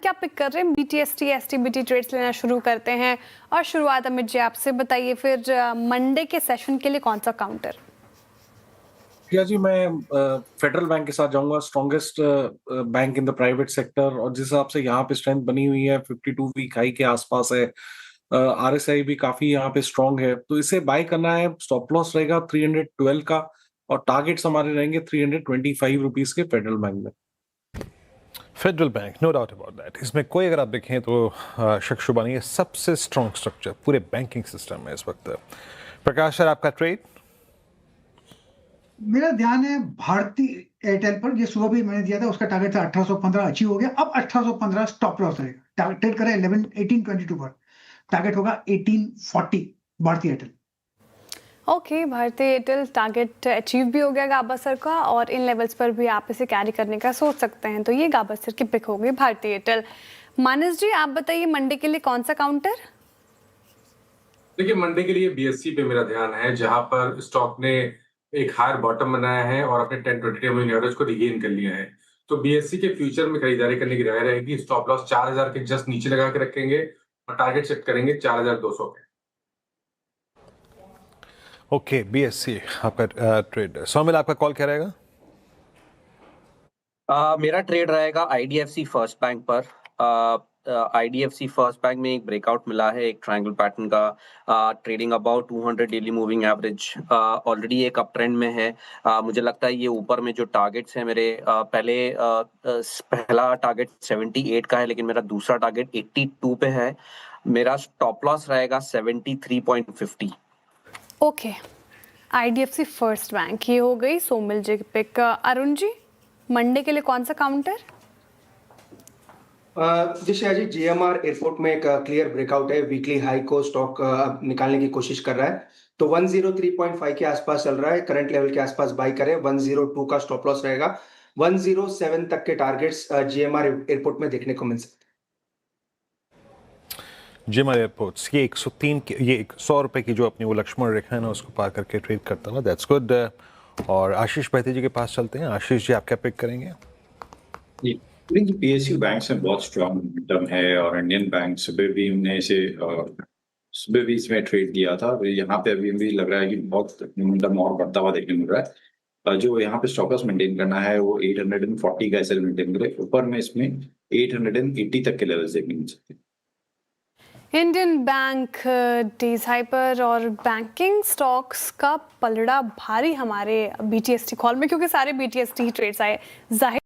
क्या पिक कर रहे हैं? BTST STBT ट्रेड्स लेना शुरू करते हैं और शुरुआत अमित जी आपसे बताइए, फिर मंडे के सेशन के लिए कौन सा काउंटर? प्रिया जी, मैं फेडरल बैंक के साथ जाऊंगा, strongest bank in the private sector, और जिस हिसाब से यहाँ पे स्ट्रेंथ बनी हुई है 52 वीक हाई के आसपास है। RSI भी काफी यहाँ पे स्ट्रांग है, तो इसे बाय करना है। स्टॉप लॉस रहेगा 312 का और टारगेट्स हमारे रहेंगे 325 रुपीज के फेडरल बैंक में। Federal Bank, no doubt about that. इसमें कोई अगर आप देखें तो शक शुबा नहीं है, सबसे स्ट्रॉन्ग स्ट्रक्चर पूरे बैंकिंग सिस्टम में इस वक्त। प्रकाश सर, आपका ट्रेड? मेरा ध्यान है भारती एयरटेल पर। ये सुबह भी मैंने दिया था, उसका टारगेट था 1815, अचीव हो गया। अब 1815 स्टॉप लॉस रहेगा। ट्रेड करें 1822 पर, टारगेट होगा 1840 भारती एयरटेल। ओके, भारतीय एयरटेल टारगेट अचीव भी हो गया गाबा सर का, और इन लेवल्स पर भी आप इसे कैरी करने का सोच सकते हैं। तो ये गाबा सर की पिक हो गई भारतीय एयरटेल। मानस जी, आप बताइए मंडे के लिए कौन सा काउंटर? देखिए, मंडे के लिए BSE पे मेरा ध्यान है, जहां पर स्टॉक ने एक हायर बॉटम बनाया है और अपने 10-20 मूविंग एवरेज को रिगेन कर लिया है। तो BSE के फ्यूचर में खरीदारी करने की राय रहेगी। स्टॉप लॉस 4000 के जस्ट नीचे लगा के रखेंगे और टारगेट सेट करेंगे 4200 पे। ओके, BSE आपका ट्रेड। सौमिल, आपका कॉल क्या रहेगा? मेरा ट्रेड रहेगा IDFC फर्स्ट बैंक पर। IDFC फर्स्ट बैंक में एक ब्रेकआउट मिला है, एक ट्रायंगल पैटर्न का, trading about 200 daily moving average, already एक अप ट्रेंड में है। मुझे लगता है ये ऊपर में जो टारगेट्स हैं मेरे, पहला टारगेट 78 का है, लेकिन मेरा दूसरा टारगेट 82 पे है। मेरा स्टॉप लॉस रहेगा 73.50। ओके, IDFC फर्स्ट बैंक ये हो गई सोमिल जी की पिक। अरुण जी, मंडे के लिए कौन सा काउंटर? जी जी, GMR एयरपोर्ट में एक क्लियर ब्रेकआउट है। वीकली हाई को स्टॉक अब निकालने की कोशिश कर रहा है, तो 103.5 के आसपास चल रहा है। करंट लेवल के आसपास बाई करें। 102 का स्टॉप लॉस रहेगा। 107 तक के टारगेट्स GMR एयरपोर्ट में देखने को मिल सकते हैं। GMR एयरपोर्ट्स, ये 103 की, ये 100 रुपए की जो अपनी वो लक्ष्मण रेखा है ना, उसको पार करके ट्रेड करता हुआ, दैट्स गुड। और आशीष बैती जी के पास चलते हैं। आशीष जी, आप क्या पिक करेंगे? PSU बैंक में बहुत स्ट्रॉन्ग मोमेंटम है, और इंडियन बैंक सुबह भी हमने इसे सुबह भी इसमें ट्रेड किया था। यहाँ पे अभी भी लग रहा है कि बहुत मोमेंटम और बढ़ता हुआ देखने मिल रहा है। जो यहाँ पे स्टॉप लॉस मेंटेन करना है वो 840 का ऐसे मेंटेन करे। ऊपर में इसमें 880 तक के लेवल्स देखने मिल सकते हैं। इंडियन बैंक डेज हाइपर और बैंकिंग स्टॉक्स का पलड़ा भारी हमारे BTST कॉल में, क्योंकि सारे BTST ही ट्रेड्स आए। जाहिर